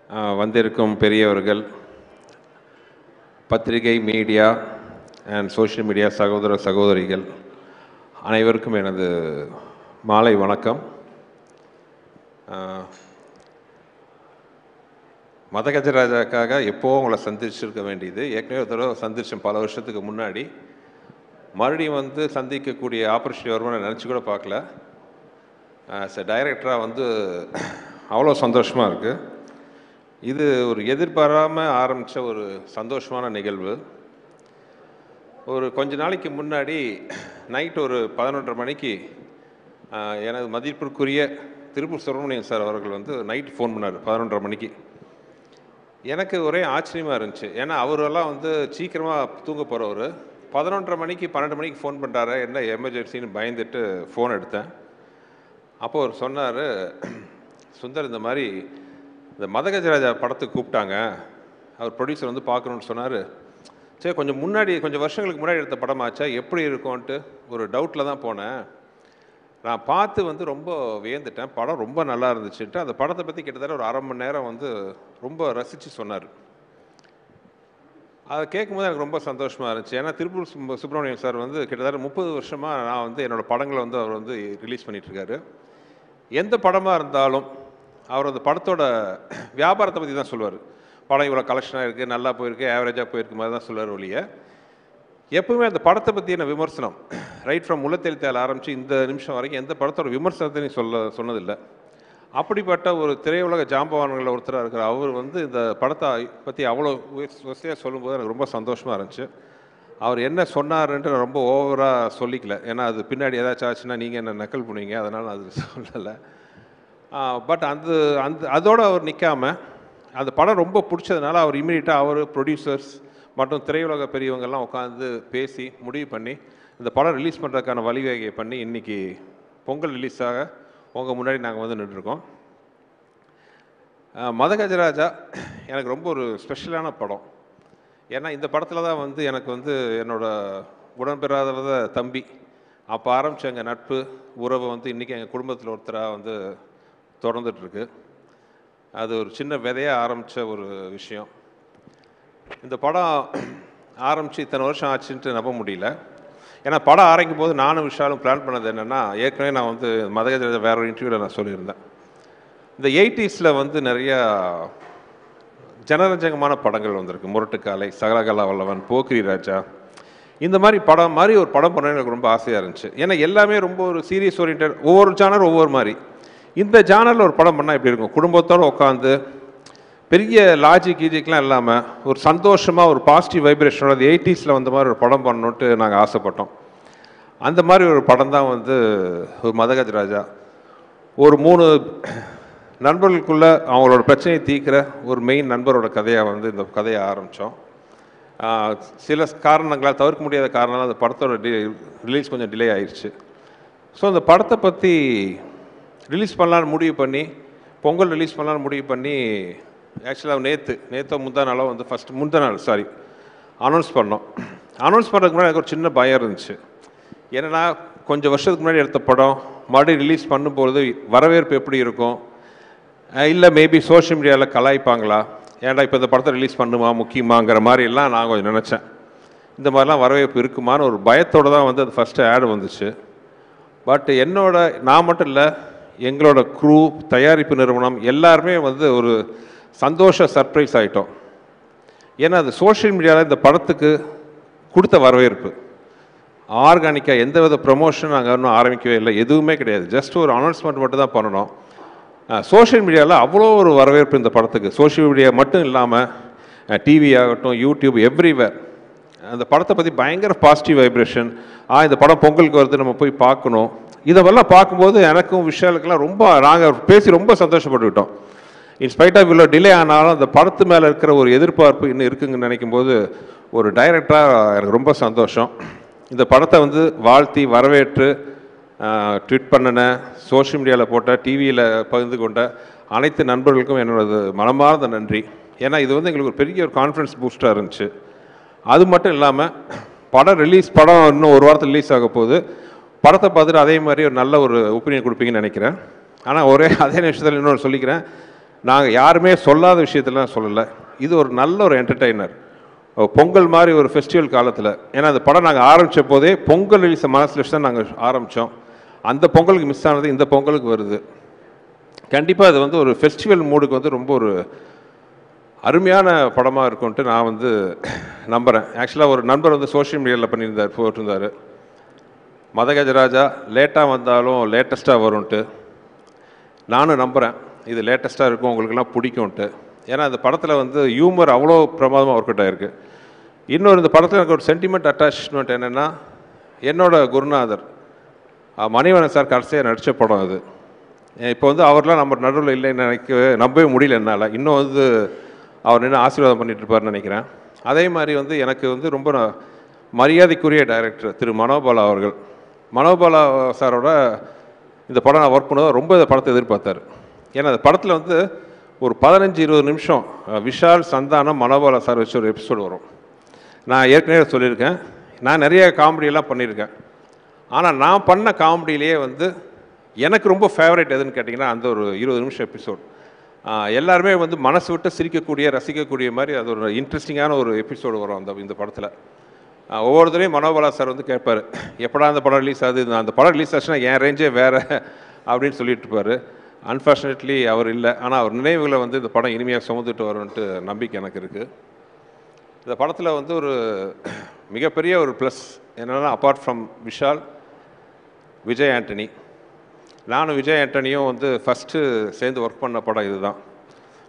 வந்திருக்கும் பெரியவர்கள், பத்திரிகை, மீடியா அண்ட் சோஷியல் மீடியா சகோதர சகோதரிகள் அனைவருக்கும் எனது மாலை வணக்கம். மதகஜராஜாக்காக எப்போவும் உங்களை சந்திச்சிருக்க வேண்டியது. ஏற்கனவே ஒரு தடவை சந்திச்சேன் பல வருஷத்துக்கு முன்னாடி. மறுபடியும் சந்திக்கக்கூடிய ஆப்பர்ச்சுனிட்டி வருமானு நினச்சி கூட பார்க்கல. ஆஸ் எ டைரக்டராக அவ்வளோ சந்தோஷமாக இருக்குது. இது ஒரு எதிர்பாராமல் ஆரம்பித்த ஒரு சந்தோஷமான நிகழ்வு. ஒரு கொஞ்ச நாளைக்கு முன்னாடி நைட் ஒரு 11:30 மணிக்கு எனது மதிப்பிற்குரிய திருப்பூர் சுப்பிரமணியன் சார் அவர்கள் நைட் ஃபோன் பண்ணார் 11:30 மணிக்கு. எனக்கு ஒரே ஆச்சரியமாக இருந்துச்சு. ஏன்னா அவரெல்லாம் சீக்கிரமாக தூங்க போகிறவர் 11:30 மணிக்கு 12 மணிக்கு ஃபோன் பண்ணுறாரு, என்ன எமர்ஜென்சின்னு பயந்துட்டு ஃபோன் எடுத்தேன். அப்போது அவர் சொன்னார், சுந்தர் இந்த மாதிரி இந்த மதகஜராஜா படத்துக்கு கூப்பிட்டாங்க, அவர் ப்ரொடியூசர் பார்க்கணுன்னு சொன்னார். சரி, கொஞ்சம் வருஷங்களுக்கு முன்னாடி எடுத்த படமாச்சா, எப்படி இருக்கும்ன்ட்டு ஒரு டவுட்டில் தான் போனேன். நான் பார்த்து ரொம்ப வியந்துட்டேன். படம் ரொம்ப நல்லா இருந்துச்சுன்ட்டு அந்த படத்தை பற்றி கிட்டத்தட்ட ஒரு அரை மணி நேரம் ரொம்ப ரசித்து சொன்னார். அதை கேட்கும்போது எனக்கு ரொம்ப சந்தோஷமாக இருந்துச்சு. ஏன்னா திருப்பூர் சுப்பிரமணியன் சார் கிட்டத்தட்ட 30 வருஷமாக நான் என்னோடய படங்களை அவர் ரிலீஸ் பண்ணிகிட்ருக்காரு. எந்த படமாக இருந்தாலும் அவர் அந்த படத்தோட வியாபாரத்தை பற்றி தான் சொல்லுவார். படம் இவ்வளோ கலெக்ஷனாக இருக்குது, நல்லா போயிருக்கு, ஆவரேஜாக போயிருக்கு மாதிரி தான் சொல்லுவார் ஒழிய எப்பவுமே அந்த படத்தை பற்றின விமர்சனம் ரைட் ஃப்ரம் முள்ளத்தெழுத்தால் ஆரம்பித்து இந்த நிமிஷம் வரைக்கும் எந்த படத்தோட விமர்சனத்தையும் சொன்னதில்லை. அப்படிப்பட்ட ஒரு திரையுலக ஜாம்பவான்களில் ஒருத்தராக இருக்கிற அவர் இந்த படத்தை பற்றி அவ்வளோ வசதியாக சொல்லும்போது எனக்கு ரொம்ப சந்தோஷமாக இருந்துச்சு. அவர் என்ன சொன்னார்ன்ட்டு நான் ரொம்ப ஓவராக சொல்லிக்கல. ஏன்னா அது பின்னாடி ஏதாச்சும் ஆச்சுன்னா நீங்கள் என்ன நக்கல் பண்ணுவீங்க, அதனால் அது சொல்லலை. பட் அதோடு அவர் நிற்காமல் அந்த படம் ரொம்ப பிடிச்சதுனால அவர் இமீடியட்டாக அவர் ப்ரொடியூசர்ஸ் மற்றும் திரையுலக பெரியவங்கள்லாம் உட்காந்து பேசி முடிவு பண்ணி இந்த படம் ரிலீஸ் பண்ணுறதுக்கான வழிவகையை பண்ணி இன்றைக்கி பொங்கல் ரிலீஸாக உங்கள் முன்னாடி நாங்கள் நின்றுருக்கோம். மதகஜராஜா எனக்கு ரொம்ப ஒரு ஸ்பெஷலான படம். ஏன்னா இந்த படத்தில் தான் எனக்கு என்னோடய உடன்பெறாத தம்பி அப்போ ஆரம்பித்த எங்கள் நட்பு உறவு இன்றைக்கி எங்கள் குடும்பத்தில் ஒருத்தராக தொடர்ந்துட்டுருக்கு. அது ஒரு சின்ன விதையாக ஆரம்பித்த ஒரு விஷயம். இந்த படம் ஆரம்பித்து இத்தனை வருஷம் ஆச்சுன்ட்டு நம்ப முடியல. ஏன்னா படம் ஆரம்பிக்கும் போது நானும் விஷாலும் பிளான் பண்ணது என்னென்னா, ஏற்கனவே நான் மதகஜராஜா வேற ஒரு இன்டர்வியூவில் நான் சொல்லியிருந்தேன். இந்த 80s நிறையா ஜனரஞ்சகமான படங்கள் வந்திருக்கு. முரட்டுக்காலை, சகலகலா வல்லவன், போக்கிரி ராஜா, இந்த மாதிரி படம் ஒரு படம் பண்ண எனக்கு ரொம்ப ஆசையாக இருந்துச்சு. ஏன்னா எல்லாமே ரொம்ப ஒரு சீரியஸ் ஓரியன்ட், ஒவ்வொரு ஜானர் ஒவ்வொரு மாதிரி. இந்த ஜானரில் ஒரு படம் பண்ணால் எப்படி இருக்கும், குடும்பத்தோடு உட்காந்து பெரிய கீஜிக்லாம் இல்லாமல் ஒரு சந்தோஷமாக ஒரு பாசிட்டிவ் வைப்ரேஷனோட 80s வந்த மாதிரி ஒரு படம் பண்ணணுன்ட்டு நாங்கள் ஆசைப்பட்டோம். அந்த மாதிரி ஒரு படம் தான் ஒரு மதகஜராஜா. ஒரு 3 நண்பர்களுக்குள்ளே அவங்களோட பிரச்சனையை தீர்க்கிற ஒரு மெயின் நண்பரோட கதையாக இந்த கதையை ஆரம்பித்தோம். சில காரணங்களால், தவிர்க்க முடியாத காரணங்களால் அந்த படத்தோட ரிலீஸ் கொஞ்சம் டிலே ஆயிடுச்சு. ஸோ அந்த படத்தை பற்றி ரிலீஸ் பண்ணலான்னு முடிவு பண்ணி, பொங்கல் ரிலீஸ் பண்ணலான்னு முடிவு பண்ணி, ஆக்சுவலாக நேற்று முந்தா நாளோ அனௌன்ஸ் பண்ணோம். அனௌன்ஸ் பண்ணுறதுக்கு முன்னாடி எனக்கு ஒரு சின்ன பயம் இருந்துச்சு. ஏன்னா கொஞ்சம் வருஷத்துக்கு முன்னாடி எடுத்த படம் மறுபடியும் ரிலீஸ் பண்ணும்போது வரவேற்பு எப்படி இருக்கும், இல்லை மேபி சோஷியல் மீடியாவில் கலாய்ப்பாங்களா, ஏன்டா இப்போ இந்த படத்தை ரிலீஸ் பண்ணுமா முக்கியமாங்கிற மாதிரிலாம் நான் கொஞ்சம் நினச்சேன். இந்த மாதிரிலாம் வரவேற்பு இருக்குமான்னு ஒரு பயத்தோடு தான் அது ஃபஸ்ட்டு ஆடு வந்துச்சு. பட் நான் மட்டும் இல்லை, எங்களோட க்ரூ, தயாரிப்பு நிறுவனம் எல்லாருமே ஒரு சந்தோஷ சர்ப்ரைஸ் ஆகிட்டோம். ஏன்னா அது சோஷியல் மீடியாவில் இந்த படத்துக்கு கொடுத்த வரவேற்பு ஆர்கானிக்காக எந்த வித ப்ரமோஷன் நாங்கள் இன்னும் ஆரம்பிக்கவே இல்லை, எதுவுமே கிடையாது. ஜஸ்ட் ஒரு அனௌன்ஸ்மெண்ட் மட்டும் தான் பண்ணணும். சோஷியல் மீடியாவில் அவ்வளோ ஒரு வரவேற்பு இந்த படத்துக்கு. சோஷியல் மீடியா மட்டும் இல்லாமல் டிவி ஆகட்டும், யூடியூப், எவ்ரிவேர் அந்த படத்தை பற்றி பயங்கர பாசிட்டிவ் வைப்ரேஷன். இந்த படம் பொங்கலுக்கு வருது, நம்ம போய் பார்க்கணும். இதெல்லாம் பார்க்கும்போது எனக்கும் விஷாலுக்கெல்லாம் நாங்கள் பேசி ரொம்ப சந்தோஷப்பட்டுக்கிட்டோம். இன்ஸ்பைட் ஆஃப் இவ்வளோ டிலே ஆனாலும் அந்த படத்து மேலே இருக்கிற ஒரு எதிர்பார்ப்பு இன்னும் இருக்குங்கன்னு நினைக்கும் போது ஒரு டைரக்டராக எனக்கு ரொம்ப சந்தோஷம். இந்த படத்தை வாழ்த்தி வரவேற்று ட்வீட் பண்ணின, சோஷியல் மீடியாவில் போட்ட, டிவியில் பகிர்ந்து கொண்ட அனைத்து நண்பர்களுக்கும் என்னோடது மனமார்ந்த நன்றி. ஏன்னா இது எங்களுக்கு ஒரு பெரிய ஒரு கான்ஃபிடன்ஸ் பூஸ்டாக இருந்துச்சு. அது மட்டும் இல்லாமல் படம் இன்னும் ஒரு வாரத்தில் ரிலீஸ் ஆக போகுது. படத்தை பார்த்துட்டு அதே மாதிரி ஒரு நல்ல ஒரு ஒப்பீனியன் கொடுப்பீங்கன்னு நினைக்கிறேன். ஆனால் அதே நிமிஷத்தில் இன்னொன்று சொல்லிக்கிறேன், நாங்கள் யாருமே சொல்லாத விஷயத்தெல்லாம் சொல்லலை. இது ஒரு நல்ல ஒரு என்டர்டெய்னர். பொங்கல் மாதிரி ஒரு ஃபெஸ்டிவல் காலத்தில், ஏன்னா அந்த படம் நாங்கள் ஆரம்பித்த போதே பொங்கல் ரிலீஸை மனசில் வச்சு தான் நாங்கள் ஆரம்பித்தோம். அந்த பொங்கலுக்கு மிஸ் ஆனது இந்த பொங்கலுக்கு வருது. கண்டிப்பாக அது வந்து ஒரு ஃபெஸ்டிவல் மூடுக்கு வந்து ரொம்ப ஒரு அருமையான படமாக இருக்கும்ன்ட்டு நான் வந்து நம்புகிறேன். ஆக்சுவலாக ஒரு நண்பர் வந்து சோஷியல் மீடியாவில் போட்டிருந்தார், மதகஜராஜா லேட்டாக வந்தாலும் லேட்டஸ்ட்டாக வரும்ன்ட்டு. நானும் நம்புகிறேன் இது லேட்டஸ்ட்டாக இருக்கும், உங்களுக்கெல்லாம் பிடிக்கும்ன்ட்டு. ஏன்னா அந்த படத்தில் வந்து ஹியூமர் அவ்வளோ பிரமாதமாக ஒர்க் அவுட் ஆகிருக்கு. இன்னொரு இந்த படத்தில் எனக்கு ஒரு சென்டிமெண்ட் அட்டாச்மெண்ட் என்னென்னா, என்னோட குருநாதர் மணிவண்ணன் சார் கடைசியாக நடித்த படம் அது. இப்போ வந்து அவர்லாம் நம்ம நடுவில் இல்லைன்னு நம்பவே முடியல என்னால். இன்னும் வந்து அவர் நின்று ஆசீர்வாதம் பண்ணிட்டு இருப்பார்னு நினைக்கிறேன். அதே மாதிரி வந்து எனக்கு வந்து ரொம்ப மரியாதைக்குரிய டைரக்டர் திரு மனோபாலா அவர்கள். மனோபாலா சாரோட இந்த படம் நான் ஒர்க் பண்ணுவது ரொம்ப இந்த படத்தை எதிர்பார்த்தார். ஏன்னா அந்த படத்தில் வந்து ஒரு 15-20 நிமிஷம் விஷால், சந்தானம், மனோபாலா சார் வச்சு ஒரு எபிசோடு வரும். நான் ஏற்கனவே சொல்லியிருக்கேன், நான் நிறைய காமெடியெல்லாம் பண்ணியிருக்கேன். ஆனால் நான் பண்ண காமெடியிலேயே வந்து எனக்கு ரொம்ப ஃபேவரட் எதுன்னு கேட்டிங்கன்னா அந்த ஒரு 20 நிமிஷம் எபிசோட். எல்லாருமே வந்து மனசு விட்டு சிரிக்கக்கூடிய, ரசிக்கக்கூடிய மாதிரி அது ஒரு இன்ட்ரெஸ்டிங்கான ஒரு எபிசோடு வரும் இந்த படத்தில். ஒவ்வொருத்தரையும் மனோபாலா சார் வந்து கேட்பார், எப்படா அந்த படம் ரிலீஸ் ஆகுது, அந்த படம் ரிலீஸ் ஆச்சுன்னா என் ரேஞ்சே வேறு அப்படின்னு சொல்லிட்டு இருப்பார். அன்ஃபார்ச்சுனேட்லி அவர் இல்லை. ஆனால் அவர் நினைவுகளை வந்து இந்த படம் இனிமையாக சுமந்துட்டு வரும்ன்ட்டு நம்பிக்கை எனக்கு இருக்குது. இந்த படத்தில் வந்து ஒரு மிகப்பெரிய ஒரு ப்ளஸ் என்னென்னா, அப்பார்ட் ஃப்ரம் விஷால், விஜய் ஆண்டனி. நானும் விஜய் ஆண்டனியும் வந்து ஃபஸ்ட்டு சேர்ந்து ஒர்க் பண்ண படம் இதுதான்.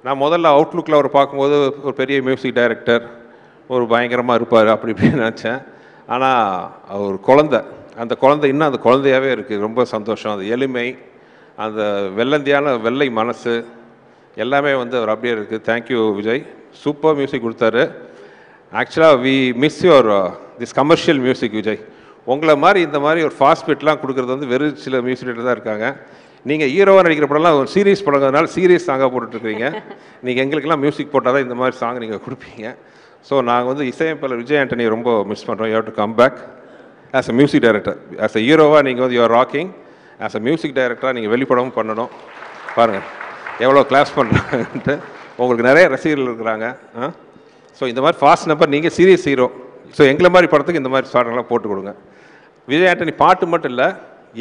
நான் முதல்ல அவுட்லுக்கில் அவர் பார்க்கும்போது ஒரு பெரிய மியூசிக் டைரக்டர், ஒரு பயங்கரமாக இருப்பார் அப்படி இப்படின்னு நினச்சேன். ஆனால் அவர் குழந்தை, அந்த குழந்தை இன்னும் அந்த குழந்தையாகவே இருக்குது. ரொம்ப சந்தோஷம். அந்த எளிமை, அந்த வெள்ளந்தியான வெள்ளை மனசு எல்லாமே வந்து அவர் அப்படியே இருக்குது. தேங்க்யூ விஜய், சூப்பர் மியூசிக் கொடுத்தாரு. ஆக்சுவலாக we miss your this commercial music Vijay. உங்களை மாதிரி இந்த மாதிரி ஒரு ஃபாஸ்ட் பீட்லாம் கொடுக்குறது வந்து வெறும் சில மியூசிக் டைரக்டர் தான் இருக்காங்க. நீங்கள் ஹீரோவாக நடிக்கிற படம்லாம் ஒரு சீரியஸ் படங்கிறதுனால சீரியஸ் சாங்காக போட்டுட்ருக்கீங்க. நீங்கள் எங்களுக்கெல்லாம் மியூசிக் போட்டால் தான் இந்த மாதிரி சாங் நீங்கள் கொடுப்பீங்க. ஸோ நாங்கள் வந்து இசையமைப்பாளர் விஜய் ஆண்டனியை ரொம்ப மிஸ் பண்ணுறோம். You have to come back as a music director. As a ஹீரோவாக நீங்கள் வந்து you are rocking. As a music டைரக்டராக நீங்கள் வெளிப்படவும் பண்ணணும். பாருங்கள் எவ்வளோ கிளாஸ் பண்ணுறாங்கன்ட்டு. உங்களுக்கு நிறைய ரசிகர்கள் இருக்கிறாங்க. ஸோ இந்த மாதிரி ஃபாஸ்ட் நம்பர், நீங்கள் சீரியஸ் ஹீரோ. ஸோ எங்களை மாதிரி படத்துக்கு இந்த மாதிரி சாடெல்லாம் போட்டு கொடுங்க. விஜய் ஆண்டனி பாட்டு மட்டும் இல்லை,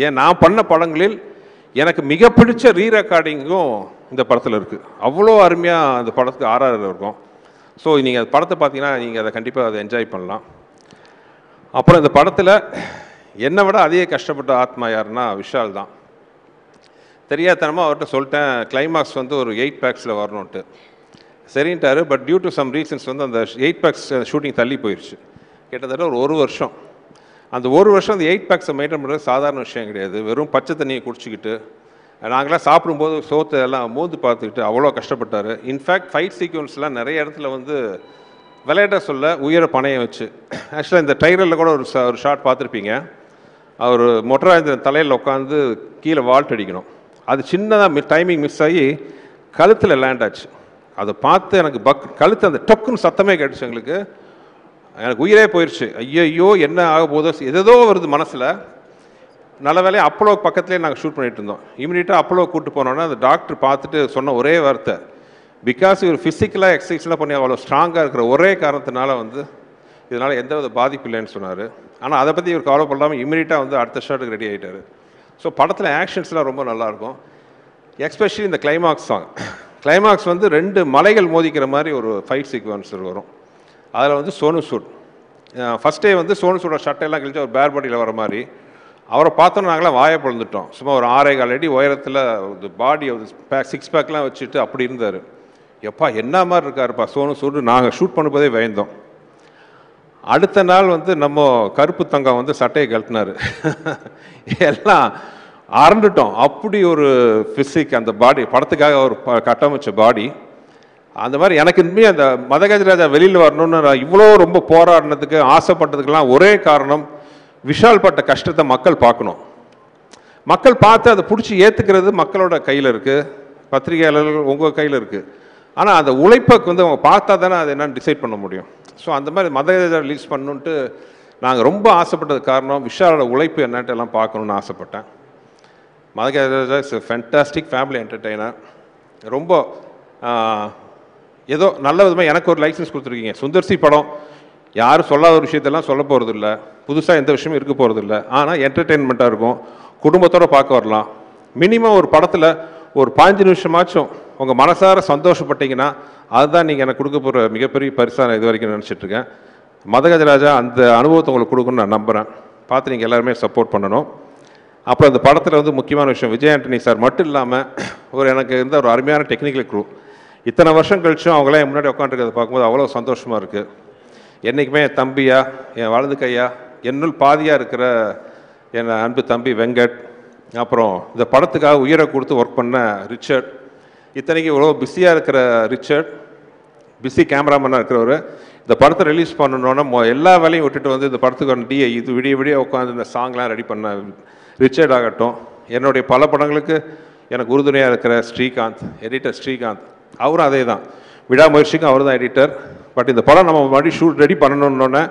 ஏன் நான் பண்ண படங்களில் எனக்கு மிக பிடிச்ச ரீரெக்கார்டிங்கும் இந்த படத்தில் இருக்குது. அவ்வளோ அருமையாக அந்த படத்துக்கு ஆர்ஆர் இருக்கும். ஸோ நீங்கள் அந்த படத்தை பார்த்தீங்கன்னா நீங்கள் அதை கண்டிப்பாக அதை என்ஜாய் பண்ணலாம். அப்புறம் இந்த படத்தில் என்னை விட அதிக கஷ்டப்பட்ட ஆத்மா யாருன்னா விஷால் தான். தெரியாதனமாக அவர்கிட்ட சொல்லிட்டேன், கிளைமாக்ஸ் வந்து ஒரு 8 பேக்ஸில் வரணுன்ட்டு. சரின்ட்டாரு. But due to some reasons வந்து அந்த 8 பேக்ஸ் ஷூட்டிங் தள்ளி போயிடுச்சு. கிட்டத்தட்ட ஒரு வருஷம். அந்த ஒரு வருஷம் அந்த 8 பேக்ஸை மெயின்டைன் பண்ணுறது சாதாரண விஷயம் கிடையாது. வெறும் பச்சை தண்ணியை குடிச்சிக்கிட்டு நாங்களாம் சாப்பிடும்போது சோத்தை எல்லாம் மோந்து பார்த்துக்கிட்டு அவ்வளோ கஷ்டப்பட்டார். இன்ஃபேக்ட் ஃபைட் சீக்வன்ஸ்லாம் நிறைய இடத்துல வந்து விளையாட்ட சொல்ல உயர பணையை வச்சு. ஆக்சுவலாக இந்த ட்ரைலரில் கூட ஒரு ஷாட் பார்த்துருப்பீங்க. அவர் மொட்டராஜேந்திரன் தலையில் உட்காந்து கீழே வால்ட் அடிக்கணும். அது சின்னதாக டைமிங் மிஸ் ஆகி கழுத்தில் லேண்ட் ஆச்சு. அதை பார்த்து எனக்கு கழுத்து அந்த டொக்குன்னு சத்தமே கேட்டுச்சு. எனக்கு உயிரே போயிடுச்சு. ஐயோ என்ன ஆக போதோ, எதோ வருது மனசில். நல்ல வேலையை அப்போலோ பக்கத்துலேயே நாங்கள் ஷூட் பண்ணிட்டு இருந்தோம். இமீடியட்டாக அப்போலோ கூப்பிட்டு போனோன்னா அந்த டாக்டர் பார்த்துட்டு சொன்ன ஒரே வார்த்தை, பிகாஸ் இவர் ஃபிசிக்கலாக எக்ஸசைஸ்லாம் பண்ணி அவ்வளோ ஸ்ட்ராங்காக இருக்கிற ஒரே காரணத்தினால வந்து இதனால் எந்த வித பாதிப்பு இல்லைன்னு சொன்னார். ஆனால் அதை பற்றி இவர் கவலைப்படாமல் இமீடியட்டாக வந்து அடுத்த ஷாட்டுக்கு ரெடி ஆகிட்டார். ஸோ படத்தில் ஆக்ஷன்ஸ்லாம் ரொம்ப நல்லாயிருக்கும். எஸ்பெஷலி இந்த கிளைமாக்ஸ் சாங். கிளைமாக்ஸ் வந்து 2 மலைகள் மோதிக்கிற மாதிரி ஒரு ஃபைட் சீக்வன்ஸ் வரும். அதில் வந்து சோனு சூட் ஃபஸ்ட்டே வந்து சோனு சூடோட சட்டையெல்லாம் கழிச்சு ஒரு பேர் பாடியில் வர மாதிரி அவரை பார்த்தோன்னா நாங்களாம் வாயை பிளந்துட்டோம். சும்மா ஒரு 6.25 அடி உயரத்தில் பாடி 6 பேக்லாம் வச்சுட்டு அப்படி இருந்தார். எப்பா என்ன மாதிரி இருக்காருப்பா சோனு சூடு. நாங்கள் ஷூட் பண்ணும்போதே பயந்தோம். அடுத்த நாள் வந்து நம்ம கருப்பு தங்கம் வந்து சட்டையை கழட்டினார். எல்லாம் அரண்டுட்டோம். அப்படி ஒரு ஃபிசிக் அந்த பாடி, படத்துக்காக ஒரு கட்டமைச்ச பாடி. அந்த மாதிரி எனக்கு இனிமேல் அந்த மதகஜராஜா வெளியில் வரணும்னு நான் இவ்வளோ ரொம்ப போராடினதுக்கு ஆசைப்பட்டதுக்கெல்லாம் ஒரே காரணம், விஷால் பட்ட கஷ்டத்தை மக்கள் பார்க்கணும். மக்கள் பார்த்து அதை பிடிச்சி ஏற்றுக்கிறது மக்களோட கையில் இருக்குது, பத்திரிகையாளர்கள் உங்கள் கையில் இருக்குது. ஆனால் அந்த உழைப்புக்கு வந்து அவங்க பார்த்தா தானே அது என்னன்னு டிசைட் பண்ண முடியும். ஸோ அந்த மாதிரி மதகஜராஜா ரிலீஸ் பண்ணணுன்ட்டு நாங்கள் ரொம்ப ஆசைப்பட்டது காரணம் விஷாலோட உழைப்பு என்னன்ட்டு எல்லாம் பார்க்கணுன்னு ஆசைப்பட்டேன். Madha Gaja Raja is a fantastic family entertainer. ரொம்ப ஏதோ நல்ல விதமாக எனக்கு ஒரு லைசன்ஸ் கொடுத்துருக்கீங்க. சுந்தர்சி படம் யாரும் சொல்லாத ஒரு விஷயத்தெல்லாம் சொல்ல போகிறது இல்லை, புதுசாக எந்த விஷயமும் இருக்க போகிறது இல்லை. ஆனால் என்டர்டெயின்மெண்ட்டாக இருக்கும், குடும்பத்தோடு பார்க்க வரலாம். மினிமம் ஒரு படத்தில் ஒரு 5 நிமிஷமாச்சும் உங்கள் மனசார சந்தோஷப்பட்டீங்கன்னா அதுதான் நீங்கள் எனக்கு கொடுக்க போகிற மிகப்பெரிய பரிசாக நான் இது வரைக்கும் நினச்சிட்ருக்கேன். மதகஜராஜா அந்த அனுபவத்தை உங்களுக்கு கொடுக்கணும்னு நான் நம்புகிறேன். பார்த்து நீங்கள் எல்லாருமே சப்போர்ட் பண்ணணும். அப்புறம் அந்த படத்தில் வந்து முக்கியமான விஷயம், விஜய் ஆண்டனி சார் மட்டும் இல்லாமல் எனக்கு இருந்த ஒரு அருமையான டெக்னிக்கல் குரூ. இத்தனை வருஷம் கழிச்சும் அவங்களாம் என் முன்னாடி உட்காந்துருக்கிறத பார்க்கும்போது அவ்வளோ சந்தோஷமாக இருக்குது. என்றைக்குமே என் தம்பியா, என் வலது கையா, என்னுள் பாதியாக இருக்கிற என் அன்பு தம்பி வெங்கட், அப்புறம் இந்த படத்துக்காக உயிரை கொடுத்து ஒர்க் பண்ண ரிச்சர்ட், இத்தனைக்கு இவ்வளோ பிஸியாக இருக்கிற ரிச்சர்ட், பிஸி கேமராமேனாக இருக்கிறவர், இந்த படத்தை ரிலீஸ் பண்ணணுன்னா எல்லா வேலையும் விட்டுட்டு வந்து இந்த படத்துக்கு இது விடிய உட்காந்து இந்த சாங்லாம் ரெடி பண்ண ரிச்சர்ட் ஆகட்டும், என்னுடைய பல படங்களுக்கு எனக்கு உறுதுணையாக இருக்கிற ஸ்ரீகாந்த், எடிட்டர் ஸ்ரீகாந்த், அவரும் அதே தான், விடாமுயற்சிக்கும் அவர் தான் எடிட்டர். பட் இந்த படம் நம்ம மறுபடியும் ஷூட் ரெடி பண்ணணுன்னொன்னே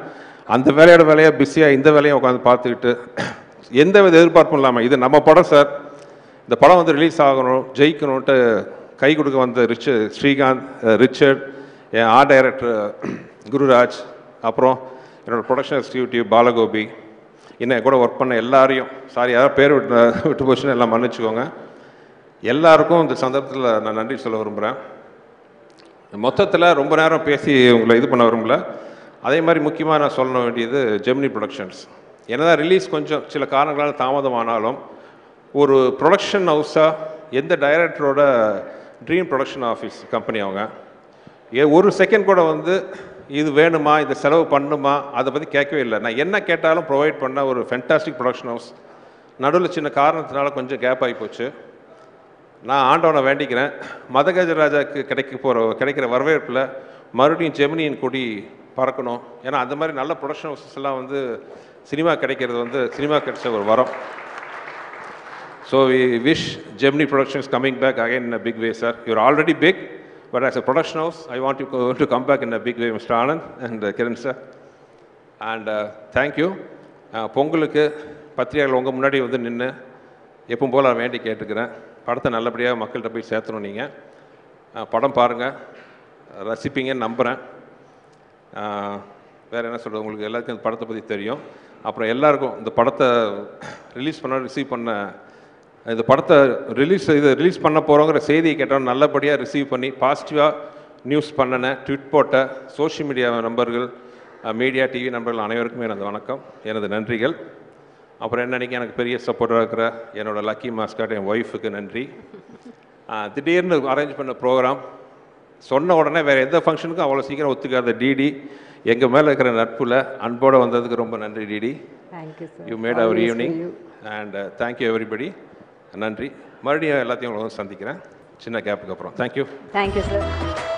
அந்த வேலையாக பிஸியாக இந்த வேலையை உட்காந்து பார்த்துக்கிட்டு எந்த வித எதிர்பார்ப்பும் இல்லாமல், இது நம்ம படம் சார், இந்த படம் வந்து ரிலீஸ் ஆகணும், ஜெயிக்கணுன்ட்டு கை கொடுக்க வந்த ஸ்ரீகாந்த், ரிச்சர்ட், என் ஆர்ட் டைரக்டர் குருராஜ், அப்புறம் என்னோடய ப்ரொடக்ஷன் எக்ஸிக்யூட்டிவ் பாலகோபி, இன்னும் கூட ஒர்க் பண்ண எல்லாரையும், சாரி யாராவது பேர் விட்டு போச்சுன்னு எல்லாம் மன்னிச்சுக்கோங்க. எல்லாருக்கும் இந்த சந்தர்ப்பத்தில் நான் நன்றி சொல்ல விரும்புகிறேன். மொத்தத்தில் ரொம்ப நேரம் பேசி உங்களை இது பண்ண விரும்பல. அதே மாதிரி முக்கியமாக நான் சொல்ல வேண்டியது ஜெமினி ப்ரொடக்ஷன்ஸ். என்னதான் ரிலீஸ் கொஞ்சம் சில காரணங்களால் தாமதமானாலும் ஒரு ப்ரொடக்ஷன் ஹவுஸாக எந்த டைரக்டரோட ட்ரீம் ப்ரொடக்ஷன் ஆஃபீஸ் கம்பெனி அவங்க, ஒரு செகண்ட் கூட வந்து இது வேணுமா, இந்த செலவு பண்ணுமா, அதை பற்றி கேட்கவே இல்லை. நான் என்ன கேட்டாலும் ப்ரொவைட் பண்ண ஒரு ஃபென்டாஸ்டிக் ப்ரொடக்ஷன் ஹவுஸ். நடுவில் சின்ன காரணத்தினால கொஞ்சம் கேப் ஆகி போச்சு. நான் ஆண்டவனை வேண்டிக்கிறேன், மதகஜராஜாவுக்கு கிடைக்கிற வரவேற்பில் மறுபடியும் ஜெமினியின் கொடி பறக்கணும். ஏன்னா அந்த மாதிரி நல்ல ப்ரொடக்ஷன் ஹவுசஸ் எல்லாம் வந்து சினிமா கிடைக்கிறது வந்து சினிமா கிடைச்ச ஒரு வரம். So we wish Gemini Productions coming back again in a big way sir. You are already big, but as a production house, I want you to come back in a big way, Mr. Anand and Kiran sir. And thank you. பொங்கலுக்கு பத்திரிகைகள் உங்கள் முன்னாடி வந்து நின்று எப்பவும் போல் நான் வேண்டி கேட்டுக்கிறேன், படத்தை நல்லபடியாக மக்கள்கிட்ட போய் சேர்த்தணும். நீங்கள் படம் பாருங்கள், ரசிப்பீங்கன்னு நம்புகிறேன். வேறு என்ன சொல்கிறது, உங்களுக்கு எல்லாருக்கும் இந்த படத்தை பற்றி தெரியும். அப்புறம் எல்லாருக்கும் இந்த படத்தை ரிசீவ் பண்ண இந்த படத்தை ரிலீஸ் பண்ண போகிறோங்கிற செய்தியை கேட்டோம், நல்லபடியாக ரிசீவ் பண்ணி பாசிட்டிவாக நியூஸ் பண்ணினேன், ட்விட் போட்ட சோஷியல் மீடியா நண்பர்கள், மீடியா டிவி நண்பர்கள் அனைவருக்குமே எனது வணக்கம், எனது நன்றிகள். அப்புறம் என்னன்னைக்கு எனக்கு பெரிய சப்போர்ட்டாக இருக்கிற என்னோடய லக்கி மாஸ்காட் என் ஒய்ஃபுக்கு நன்றி. திடீர்னு அரேஞ்ச் பண்ண ப்ரோக்ராம் சொன்ன உடனே வேறு எந்த ஃபங்க்ஷனுக்கும் அவ்வளோ சீக்கிரம் ஒத்துக்காத டிடி, எங்கள் மேலே இருக்கிற நட்பில் அன்போடு வந்ததுக்கு ரொம்ப நன்றி DD. You made our evening and thank you everybody. நன்றி. மறுபடியும் எல்லாத்தையும் சந்திக்கிறேன் சின்ன கேப்புக்கு அப்புறம். தேங்க்யூ. Thank you sir.